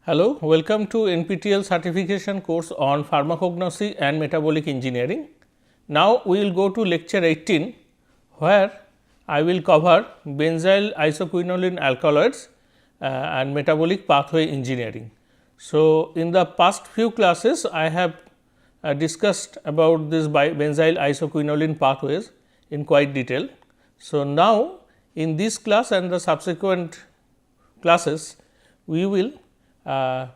Hello, welcome to NPTEL certification course on Pharmacognosy and Metabolic Engineering. Now, we will go to lecture 18, where I will cover benzyl isoquinoline alkaloids and metabolic pathway engineering. So, in the past few classes, I have discussed about this benzyl isoquinoline pathways in quite detail. So, now in this class and the subsequent classes, we will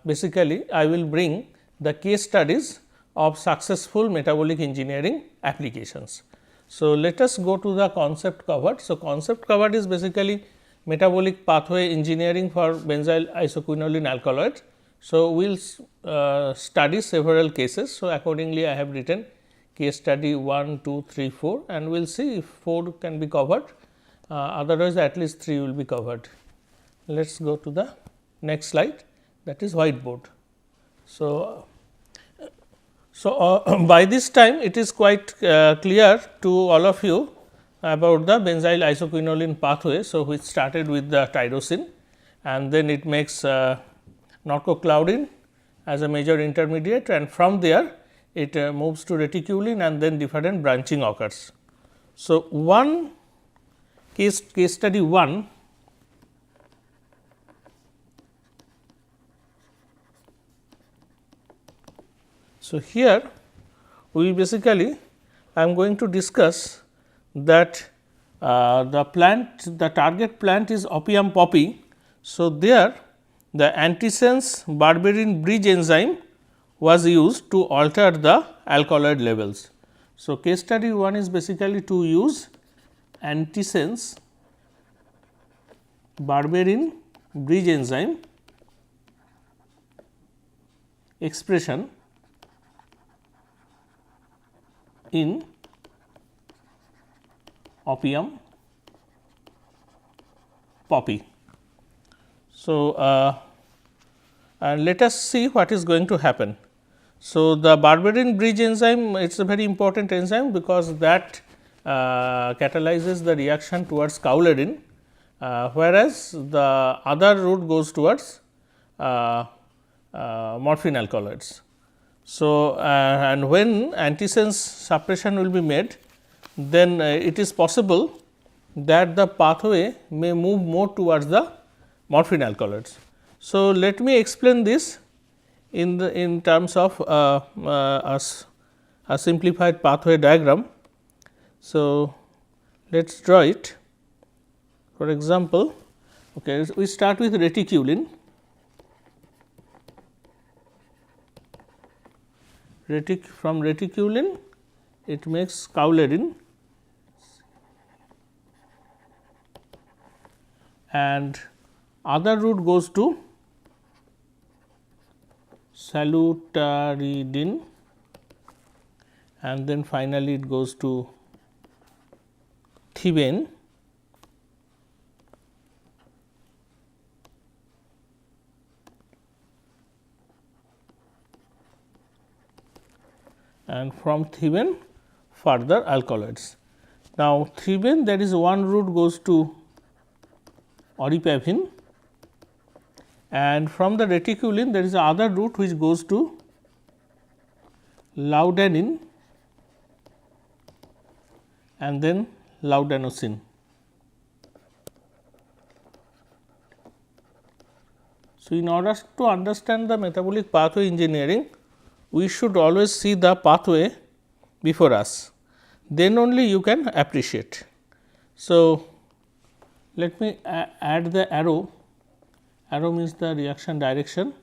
basically I will bring the case studies of successful metabolic engineering applications. So, let us go to the concept covered. So, concept covered is basically metabolic pathway engineering for benzyl isoquinoline alkaloids. So, we will study several cases. So, accordingly I have written case study 1, 2, 3, 4 and we will see if 4 can be covered, otherwise at least 3 will be covered. Let us go to the next slide, that is whiteboard. So, by this time it is quite clear to all of you about the benzyl isoquinoline pathway. So, which started with the tyrosine and then it makes norcocloudin as a major intermediate, and from there it moves to reticulin and then different branching occurs. So, one case study 1. So, here we basically I am going to discuss that the target plant is opium poppy. So, there the antisense berberine bridge enzyme was used to alter the alkaloid levels. So, case study 1 is basically to use antisense berberine bridge enzyme expression in opium poppy. So, and let us see what is going to happen. So, the berberine bridge enzyme, it is a very important enzyme because that catalyzes the reaction towards cowledin, whereas the other route goes towards morphine alkaloids. So, and when antisense suppression will be made, then it is possible that the pathway may move more towards the morphine alkaloids. So, let me explain this in terms of a simplified pathway diagram. So, let us draw it. For example, okay, we start with reticulin. From reticulin it makes cowledin and other route goes to salutaridin and then finally it goes to thibane and from thibane further alkaloids. Now, thibane, that is one route goes to oripavin and from the reticulin there is other route which goes to laudanine and then laudanosine. So, in order to understand the metabolic pathway engineering, we should always see the pathway before us, then only you can appreciate. So, let me add the arrow means the reaction direction.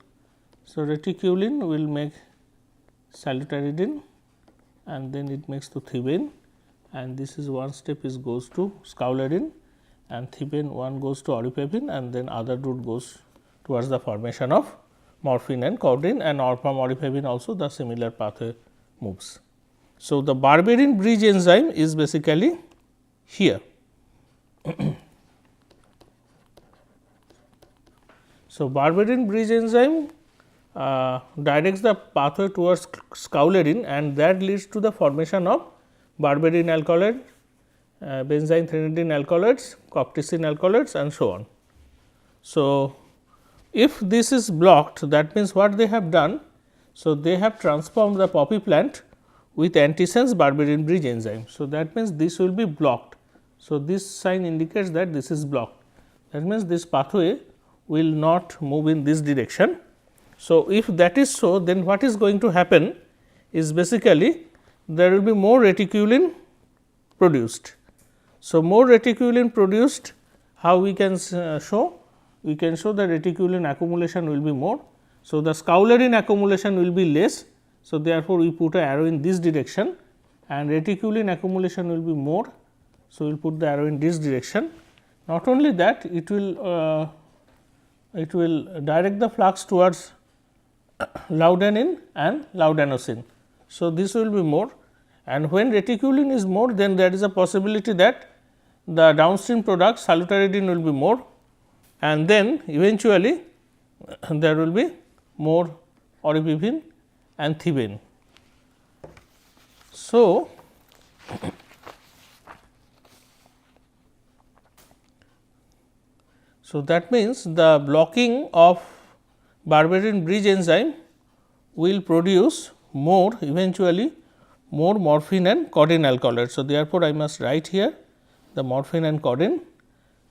So, reticulin will make salutaridin and then it makes to thibane and this is one step is goes to cowledin and thibane one goes to oripavin and then other route goes towards the formation of morphine and codeine, and from oripavin also the similar pathway moves. So, the berberine bridge enzyme is basically here. So, berberine bridge enzyme directs the pathway towards cowledin and that leads to the formation of berberine alkaloid, benzyl threnodine alkaloids, copticin alkaloids and so on. So, if this is blocked, that means what they have done. So, they have transformed the poppy plant with antisense berberine bridge enzyme. So, that means this will be blocked. So, this sign indicates that this is blocked. That means this pathway will not move in this direction. So, if that is so, then what is going to happen is basically there will be more reticulin produced. So, more reticulin produced, how we can show? We can show the reticulin accumulation will be more. So, the scoularine accumulation will be less. So, therefore, we put an arrow in this direction and reticulin accumulation will be more. So, we will put the arrow in this direction. Not only that, it will direct the flux towards laudanine and laudanosine. So, this will be more, and when reticulin is more, then there is a possibility that the downstream product salutaridine will be more, and then eventually there will be more oripipine and thibane. So, that means the blocking of berberine bridge enzyme will produce more, eventually more morphine and codeine alkaloids. So, therefore, I must write here the morphine and codeine.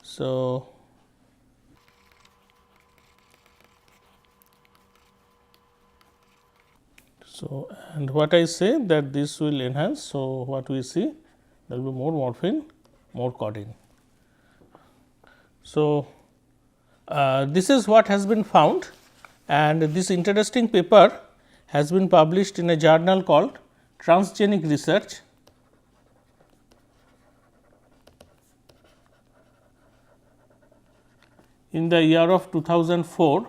So, and what I say that this will enhance. So, what we see, there will be more morphine, more codeine. So, this is what has been found, and this interesting paper has been published in a journal called Transgenic Research. In the year of 2004,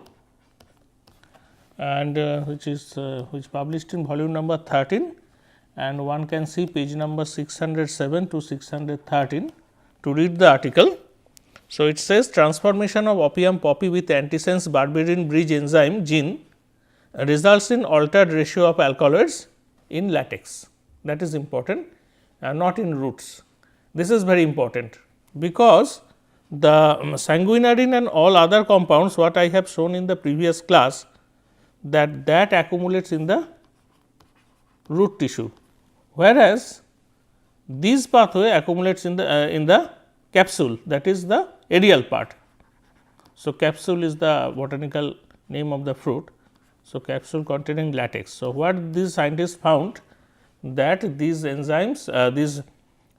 and which published in volume number 13, and one can see page number 607 to 613 to read the article. So, it says transformation of opium poppy with antisense berberine bridge enzyme gene results in altered ratio of alkaloids in latex. That is important, and not in roots. This is very important, because the sanguinarine and all other compounds what I have shown in the previous class, that accumulates in the root tissue, whereas this pathway accumulates in the capsule, that is the aerial part. So, capsule is the botanical name of the fruit. So, capsule containing latex. So, what these scientists found, that these enzymes, these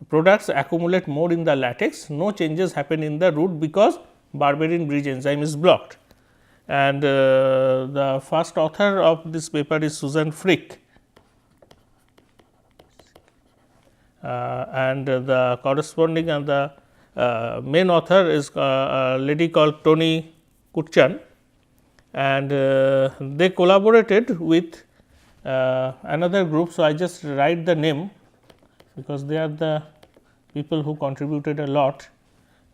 products accumulate more in the latex, no changes happen in the root, because berberine bridge enzyme is blocked. And the first author of this paper is Susan Frick, and the corresponding and the main author is a lady called Toni Kutchan, and they collaborated with another group. So, I just write the name, because they are the people who contributed a lot,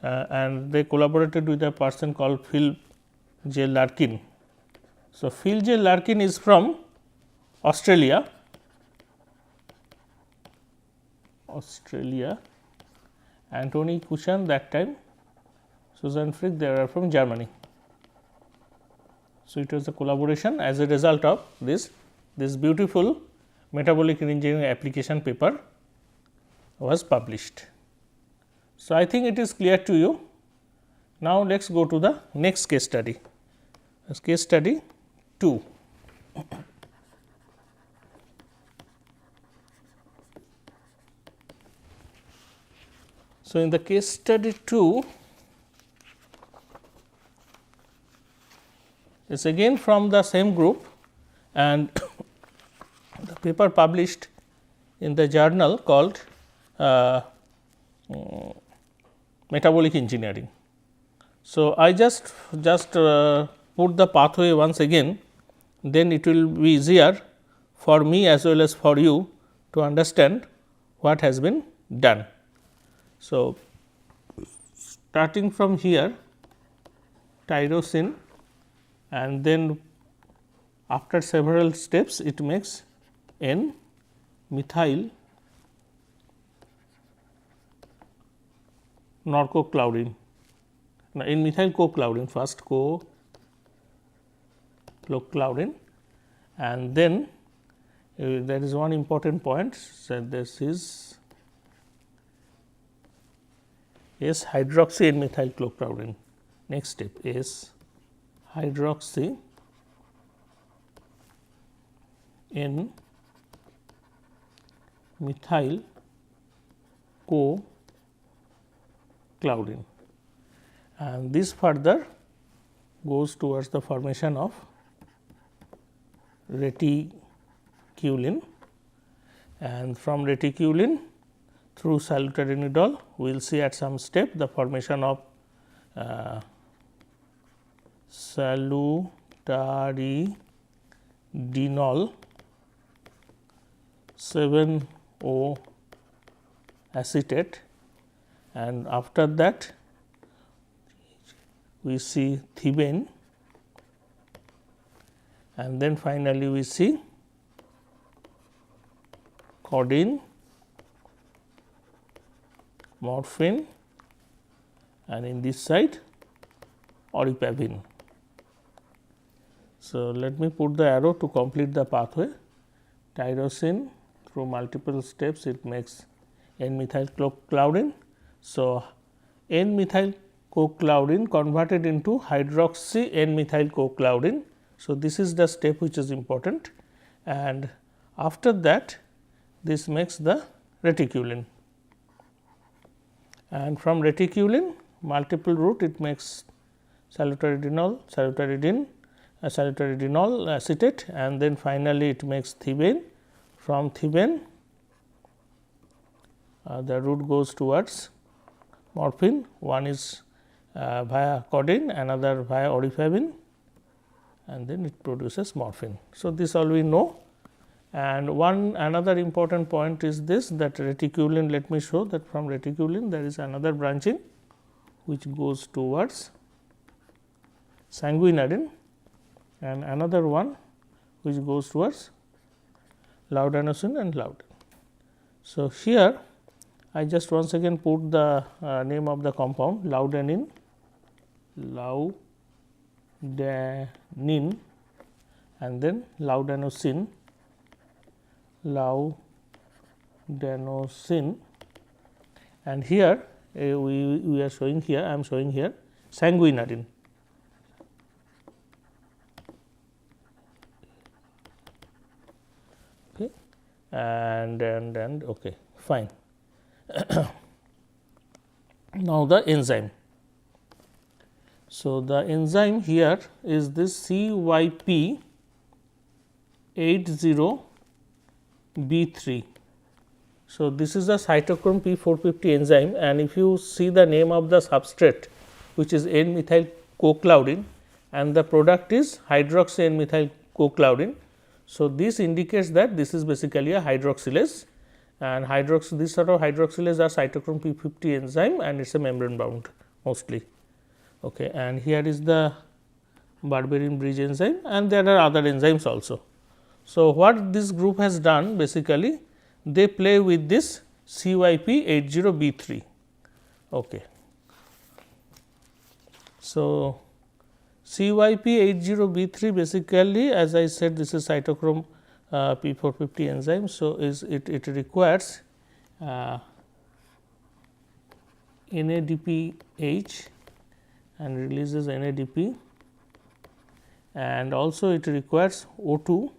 and they collaborated with a person called Phil J. Larkin. So, Phil J. Larkin is from Australia, and Toni Kutchan that time, Susan Frick, they are from Germany. So, it was a collaboration. As a result of this beautiful metabolic engineering application paper was published. So, I think it is clear to you. Now, let us go to the next case study. Case study 2. So, in the case study 2, it is again from the same group, and the paper published in the journal called Metabolic Engineering. So, I just put the pathway once again, then it will be easier for me as well as for you to understand what has been done. So, starting from here, tyrosine, and then after several steps it makes N methyl norcocloudine, N methyl cocloudine, first chlorine, and then there is one important point, so this is S hydroxy N methyl chlorine. Next step is hydroxy N methyl co-chlorine, and this further goes towards the formation of reticulin, and from reticulin through salutarinidol we will see at some step the formation of salutaridinol 7O acetate, and after that we see thibane, and then finally we see codeine, morphine, and in this side oripavin. So, let me put the arrow to complete the pathway. Tyrosine through multiple steps it makes N methyl chlorine. So, N methyl chlorine converted into hydroxy N methyl chlorine. So, this is the step which is important, and after that this makes the reticulin, and from reticulin multiple route it makes salutaridinol, salutaridinol acetate, and then finally it makes thibane. From thibane the route goes towards morphine, one is via codeine, another via oripavin, and then it produces morphine. So, this all we know, and another important point is this, that reticulin, let me show that from reticulin there is another branching which goes towards sanguinarine, and another one which goes towards laudanosine and laudin. So, here I just once again put the name of the compound laudanine, and then laudanosine, and here we are showing here, I am showing here sanguinarine. Okay, and okay, fine. Now, the enzyme. So, the enzyme here is this CYP80B3. So, this is a cytochrome P450 enzyme, and if you see the name of the substrate which is N methyl cochlorine and the product is hydroxy N methyl cochlorine. So, this indicates that this is basically a hydroxylase, and this sort of hydroxylase are cytochrome P50 enzyme, and it is a membrane bound mostly. Okay, and here is the berberine bridge enzyme, and there are other enzymes also. So, what this group has done basically, they play with this CYP80B3. Okay. So, CYP80B3 basically, as I said, this is cytochrome P450 enzyme. So, it requires NADPH and releases NADP, and also it requires O2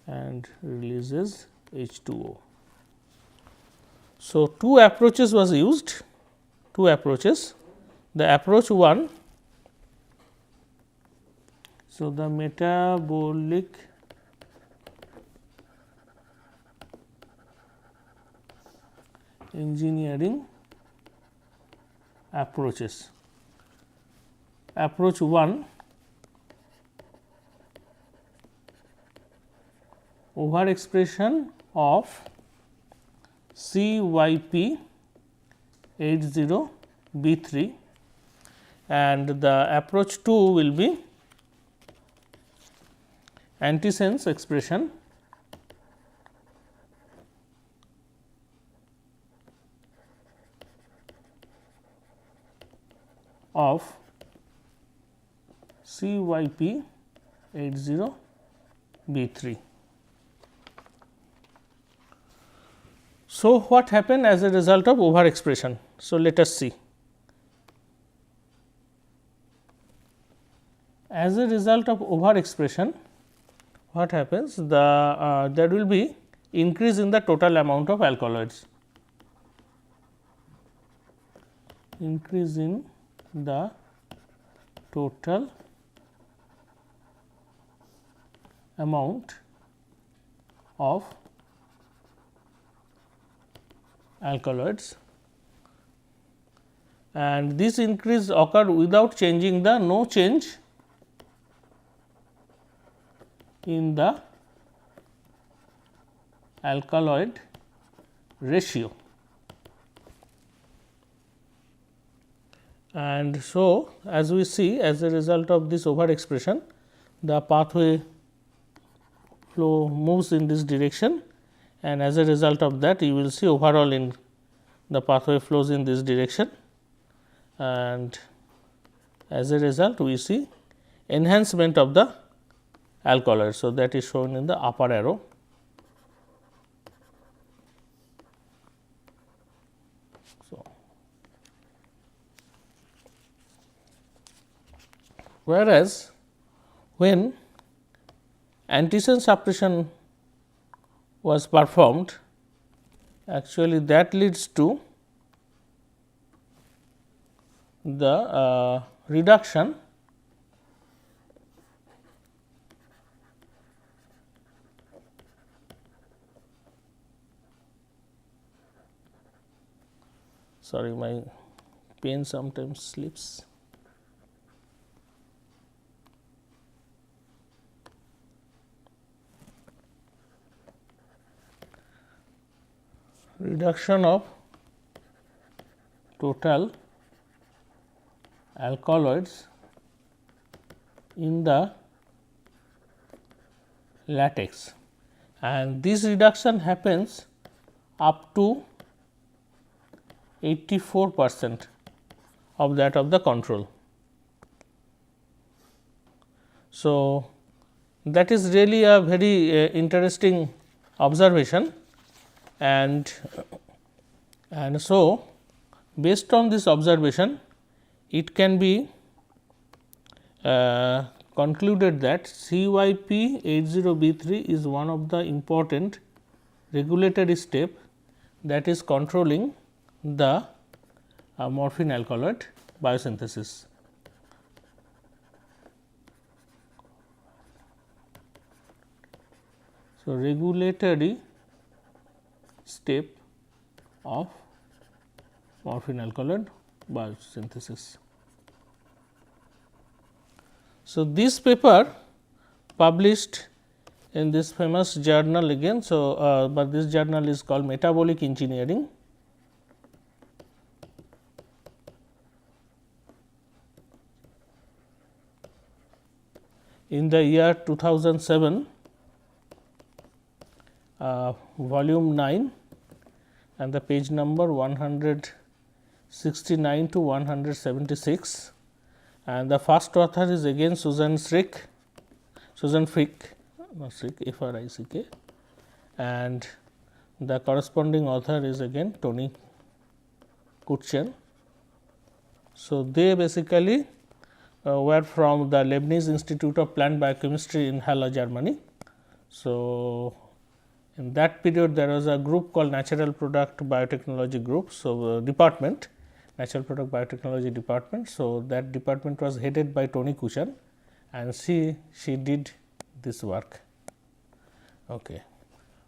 and releases H2O. So, two approaches was used, two approaches. The approach 1, so the metabolic engineering approaches. Approach 1, overexpression of CYP80B3, and the approach 2 will be antisense expression of CYP80B3. So, what happened as a result of overexpression? So, let us see. As a result of overexpression, what happens? There will be increase in the total amount of alkaloids. Increase in the total amount of alkaloids, and this increase occurred without changing the no change in the alkaloid ratio. And so, as we see, as a result of this overexpression, the pathway flow moves in this direction, and as a result of that you will see overall in the pathway flows in this direction, and as a result we see enhancement of the alkaloid. So, that is shown in the upper arrow. So, whereas, when antisense suppression was performed, actually that leads to the reduction sorry, my pen sometimes slips. Reduction of total alkaloids in the latex, and this reduction happens up to 84% of that of the control. So, that is really a very interesting observation, and so based on this observation it can be concluded that CYP80B3 is one of the important regulatory step that is controlling the morphine alkaloid biosynthesis. So, regulatory step of morphine alkaloid biosynthesis. So, this paper published in this famous journal again. So, but this journal is called Metabolic Engineering. In the year 2007, volume 9, and the page number 169 to 176, and the first author is again Susan Frick, F-R-I-C-K, and the corresponding author is again Tony Kutscher. So, they basically were from the Leibniz Institute of Plant Biochemistry in Halle, Germany. So, in that period there was a group called Natural Product Biotechnology group. So, department, Natural Product Biotechnology department. So, that department was headed by Tony Kutscher, and she did this work. Okay.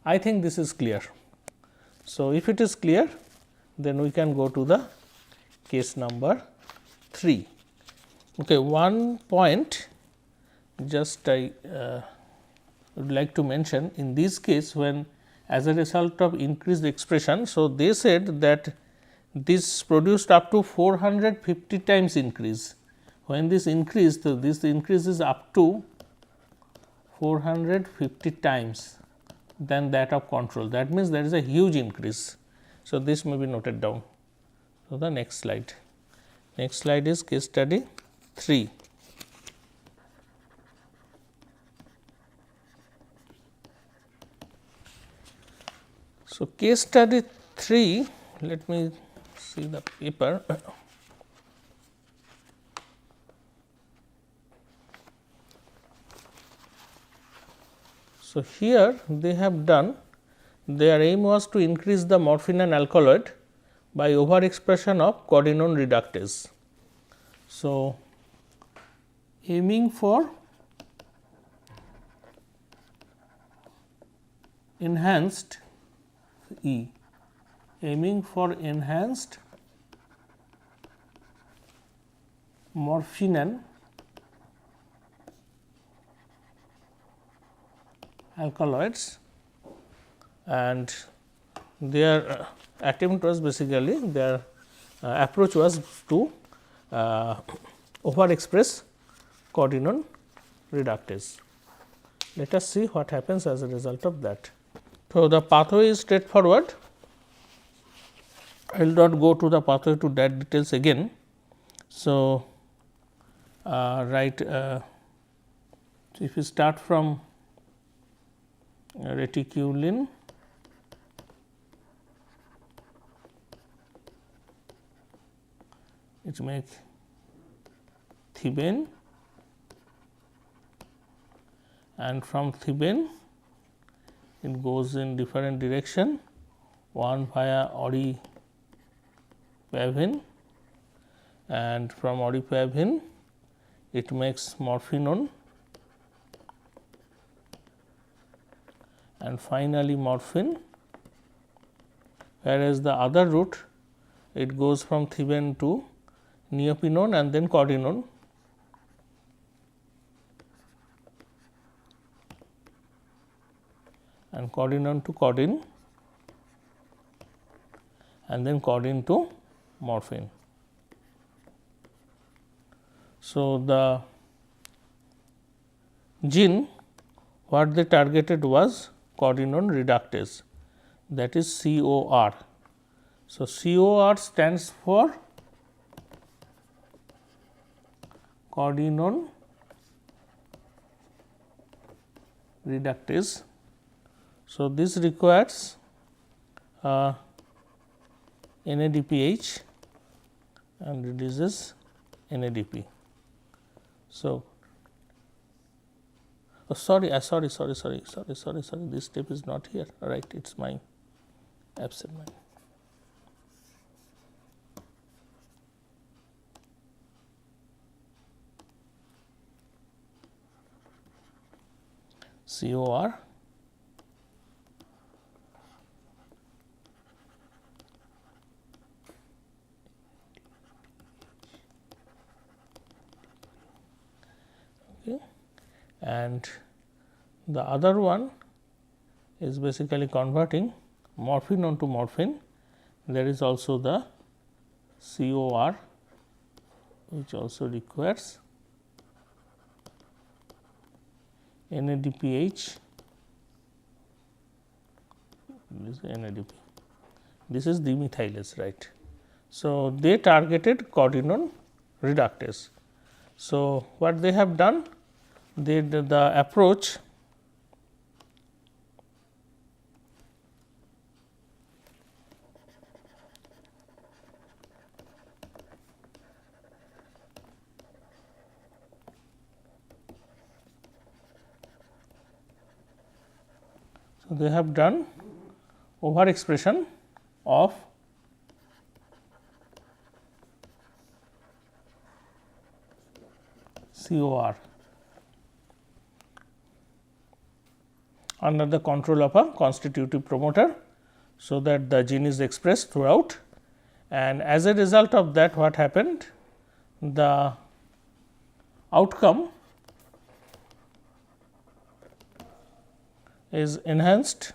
I think this is clear. So, if it is clear, then we can go to the case number 3. Okay, one point just I would like to mention in this case, when as a result of increased expression. So, they said that this produced up to 450 times increase. When this increased, this increase is up to 450 times than that of control. That means, there is a huge increase. So, this may be noted down. So, the next slide is case study 3. So, case study 3, let me see the paper. So, here they have done, their aim was to increase the morphine and alkaloid by overexpression of codenone reductase. So, aiming for enhanced aiming for enhanced morphine and alkaloids, and their attempt was basically, their approach was to overexpress codenone reductase. Let us see what happens as a result of that. So, the pathway is straightforward. I will not go to the pathway to that details again. So, if you start from reticulin, it makes thibane, and from thibane it goes in different direction, one via oripavin, and from oripavin it makes morphinone, and finally morphine, whereas the other route it goes from thibane to neopinone and then codenone. And codenone to codeine, and then codeine to morphine. So, the gene what they targeted was codenone reductase, that is COR. So, COR stands for codenone reductase. So, this requires NADPH and reduces NADP. So, sorry, this step is not here, right, it is my absent mind. COR and the other one is basically converting morphinone to morphine. There is also the COR which also requires NADPH, this is NADP, this is dimethylase, right. So, they targeted codenone reductase. So, what they have done, the approach so they have done overexpression of COR under the control of a constitutive promoter, so that the gene is expressed throughout, and as a result of that what happened, the outcome is enhanced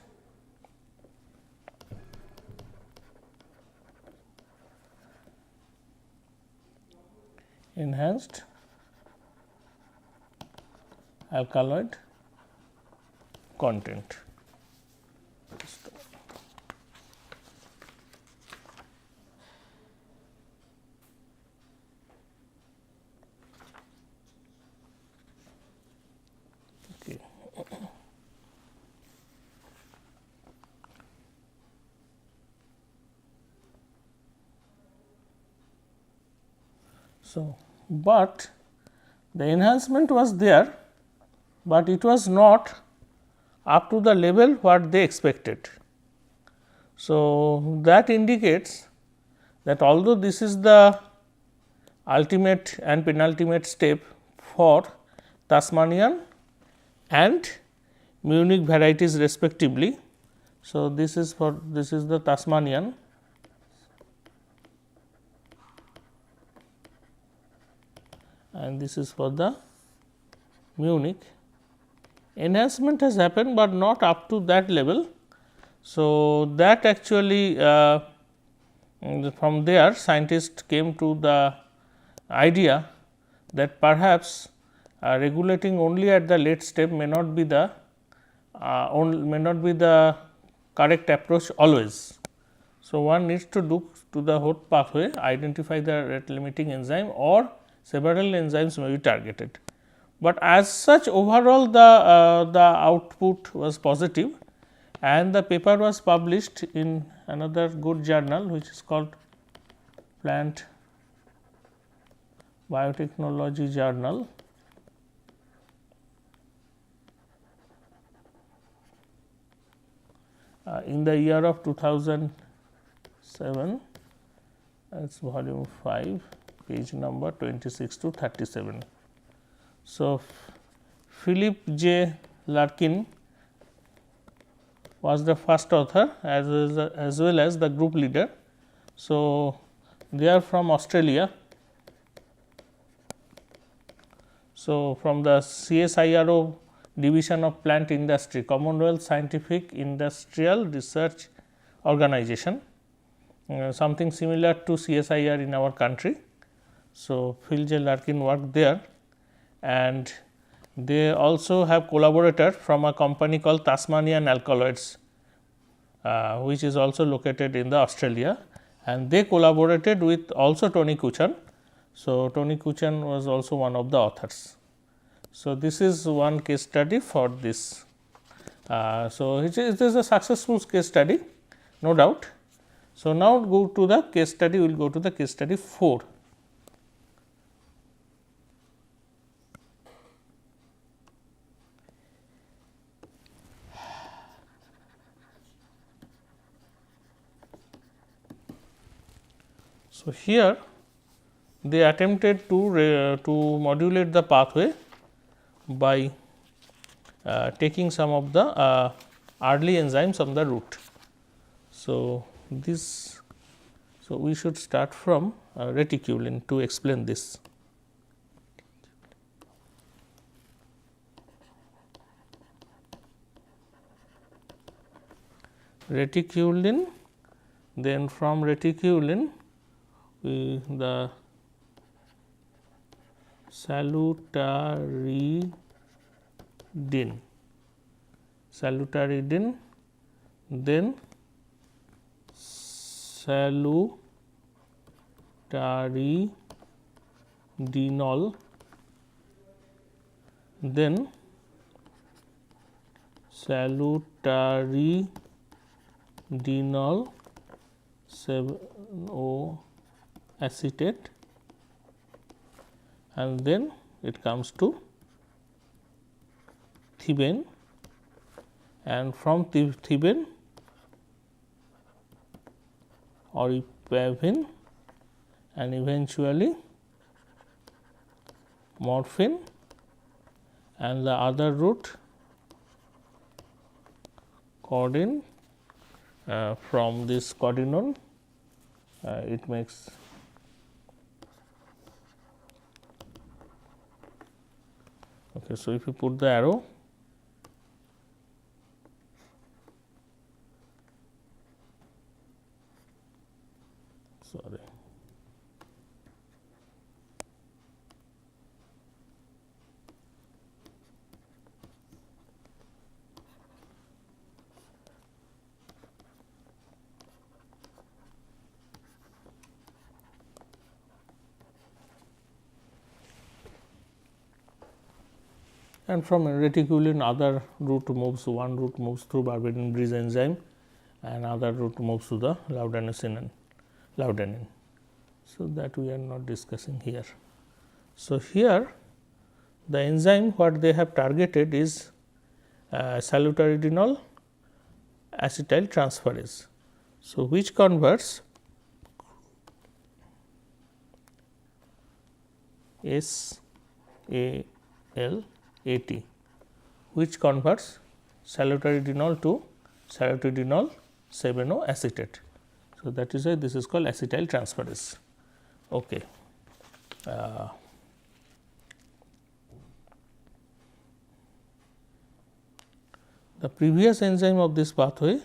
alkaloid content. Okay. So, but the enhancement was there, but it was not up to the level what they expected. So, that indicates that although this is the ultimate and penultimate step for Tasmanian and Munich varieties respectively. So, this is the Tasmanian and this is for the Munich. Enhancement has happened, but not up to that level. So, that actually from there scientists came to the idea that perhaps regulating only at the late step may not be the correct approach always. So, one needs to look to the whole pathway, identify the rate limiting enzyme or several enzymes may be targeted. But as such overall the output was positive and the paper was published in another good journal which is called Plant Biotechnology Journal. In the year of 2007, that is volume 5, page number 26 to 37. So, Philip J. Larkin was the first author as well as the group leader. So, they are from Australia. So, from the CSIRO division of plant industry, Commonwealth Scientific Industrial Research Organization, something similar to CSIR in our country. So, Phil J. Larkin worked there and they also have collaborated from a company called Tasmanian Alkaloids, which is also located in the Australia, and they collaborated with also Tony Kuchan. So, Tony Kuchan was also one of the authors. So, this is one case study for this. So, it is a successful case study, no doubt. So, now go to the case study, we will go to the case study 4. So, here they attempted to modulate the pathway by taking some of the early enzymes from the root. So, we should start from reticulin to explain this. Reticulin, then from reticulin the salutaridin, then salutaridinol, then salutaridinol 7O acetate, and then it comes to thibane, and from thibane oripavin and eventually morphine, and the other root codin, from this codinone it makes okay. So, if you put the arrow, sorry, and from reticulin other route moves, one route moves through barberine bridge enzyme and other route moves to the laudanicin and laudanine. So, that we are not discussing here. So, here the enzyme what they have targeted is salutaridinol acetyl transferase. So, which converts SALAT, which converts salutaridinol to salutridinol 7-O acetate. So, that is why this is called acetyl transferase. Okay. The previous enzyme of this pathway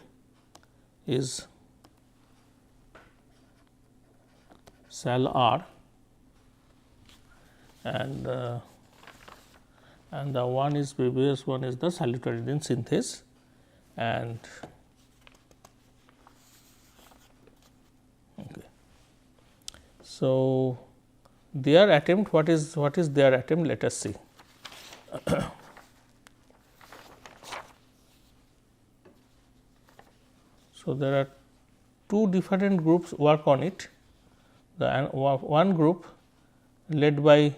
is SALR, and the one is previous one is the salutaridine synthase, and okay. So, their attempt, what is their attempt, let us see. So, there are two different groups work on it. The one group led by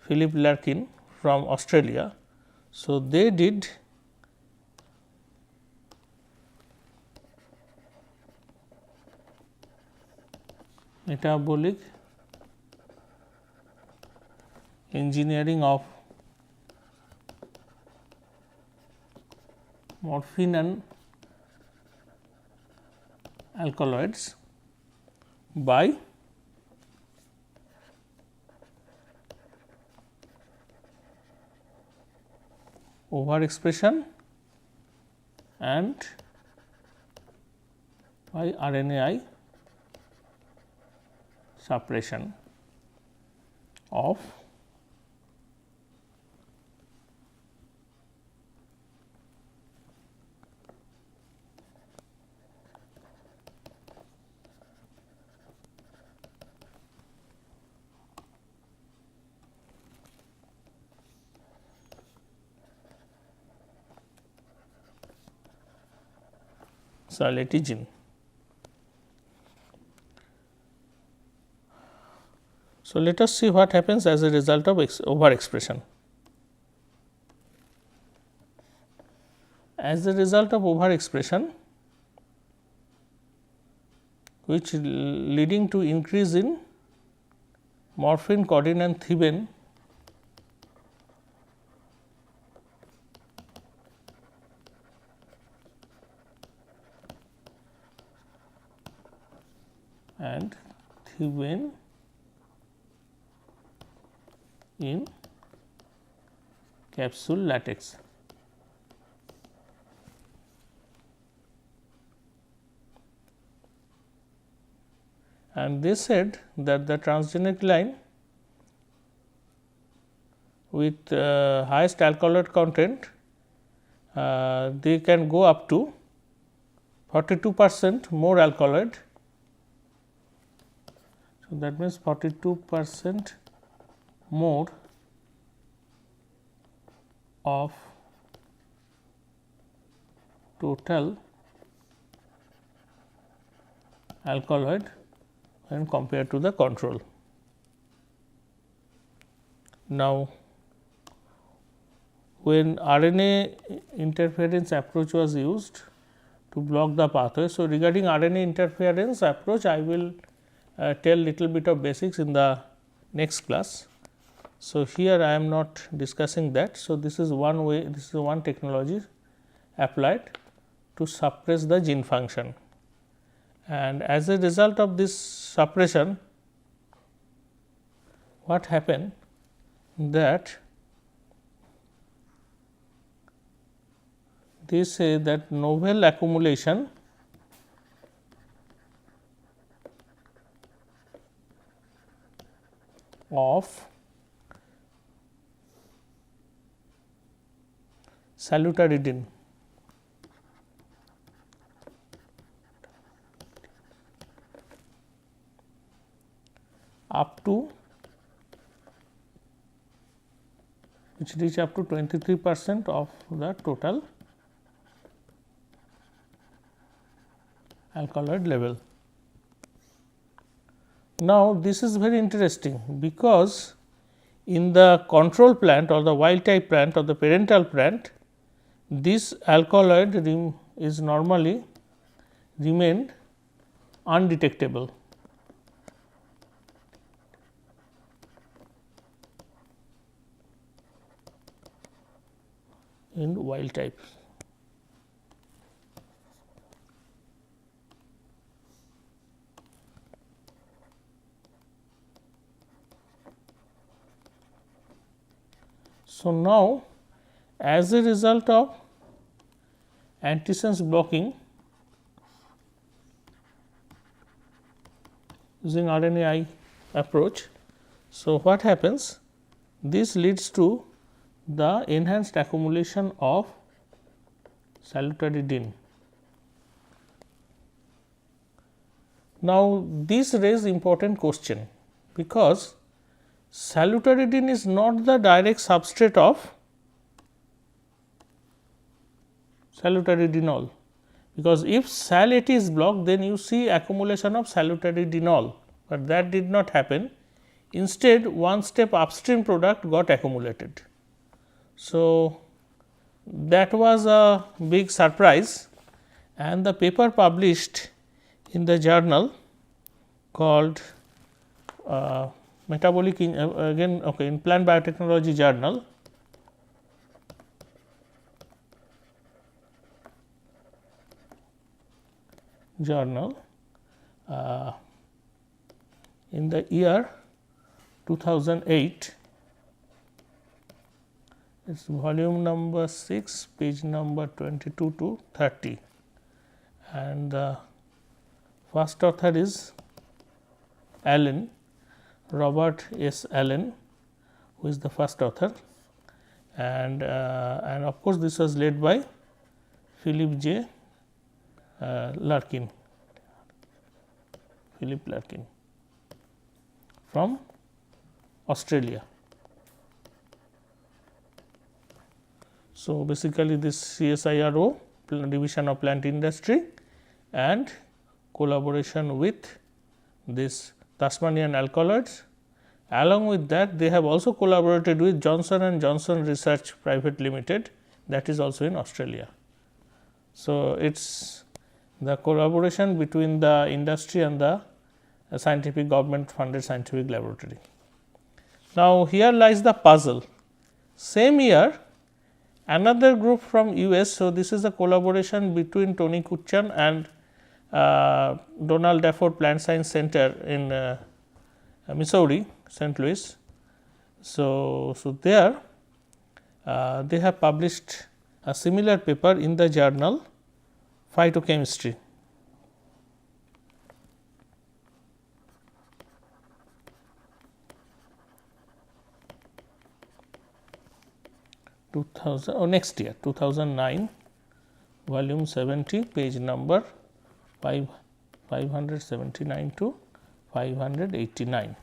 Philip Larkin from Australia. So, they did metabolic engineering of morphine and alkaloids by overexpression and by RNAi suppression of SALAT gene. So, let us see what happens as a result of overexpression. As a result of overexpression, which leading to increase in morphine, codeine and thibane and thibane in capsule latex. And they said that the transgenic line with highest alkaloid content, they can go up to 42% more alkaloid. So, that means 42% more of total alkaloid when compared to the control. Now, when RNA interference approach was used to block the pathway. So, regarding RNA interference approach, I will tell little bit of basics in the next class. So, here I am not discussing that. So, this is one way, this is one technology applied to suppress the gene function, and as a result of this suppression, what happened that they say that novel accumulation of salutaridine up to, which reach up to 23% of the total alkaloid level. Now, this is very interesting, because in the control plant or the wild type plant or the parental plant, this alkaloid is normally remained undetectable. In wild type. So, now as a result of antisense blocking using RNAi approach, so what happens? This leads to the enhanced accumulation of salutaridine. Now, this raises important question, because salutaridine is not the direct substrate of salutaridinol, because if sal 80 is blocked, then you see accumulation of salutaridinol, but that did not happen. Instead, one step upstream product got accumulated. So, that was a big surprise, and the paper published in the journal called Metabolic in Plant Biotechnology journal, in the year 2008. It is volume number 6, page number 22 to 30, and the first author is Allen, Robert S. Allen, who is the first author, and of course, this was led by Philip J. Larkin, from Australia. So, basically this CSIRO, Division of Plant Industry, and collaboration with this Tasmanian alkaloids. Along with that, they have also collaborated with Johnson and Johnson Research Private Limited, that is also in Australia. So, it is the collaboration between the industry and the scientific government funded scientific laboratory. Now, here lies the puzzle. Same year, another group from US. So, this is a collaboration between Tony Kuchan and Donald Dafford Plant Science Center in Missouri, St. Louis. So, there they have published a similar paper in the journal Phytochemistry. Next year 2009, volume 70, page number 579 to 589.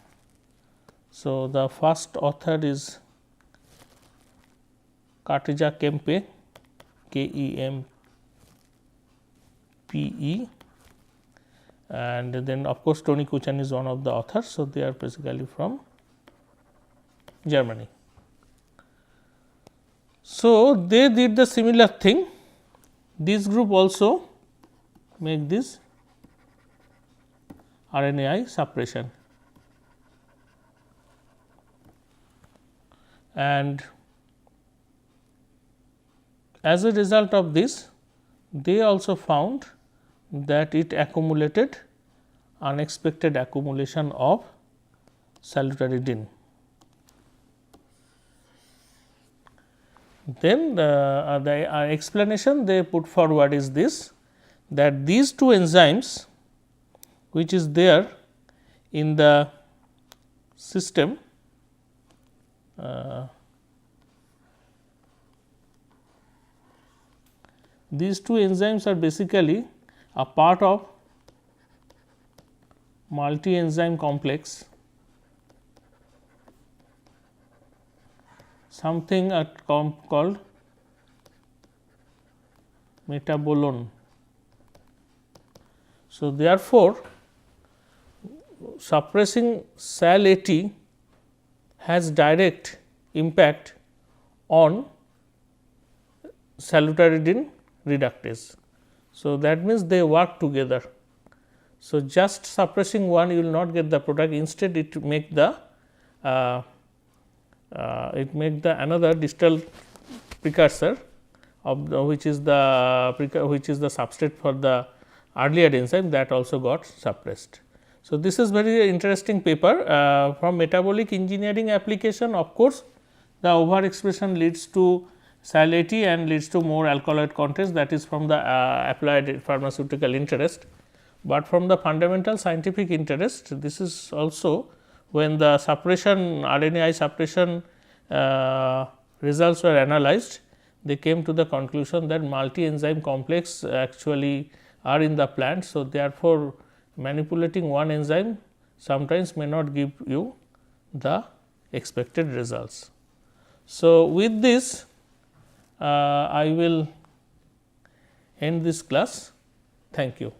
So, the first author is Katja Kempe, Kempe, and then of course, Tony Kuchan is one of the authors. So, they are basically from Germany. So, they did the similar thing. This group also make this RNAi suppression, and as a result of this, they also found that it accumulated unexpected accumulation of salutaridine. Then the explanation they put forward is this, that these two enzymes which is there in the system these two enzymes are basically a part of multi enzyme complex, something called metabolome. So, therefore, suppressing Sal 80 has direct impact on salutaridine reductase. So, that means they work together. So, just suppressing one you will not get the product, instead it make the another distal precursor of the which is the substrate for the earlier enzyme, that also got suppressed. So, this is very interesting paper from metabolic engineering application. Of course, the overexpression leads to Sal 80 and leads to more alkaloid contents, that is from the applied pharmaceutical interest, but from the fundamental scientific interest, this is also when the suppression RNAi suppression results were analyzed, they came to the conclusion that multi enzyme complex actually are in the plant. So, therefore, manipulating one enzyme sometimes may not give you the expected results. So, with this I will end this class. Thank you.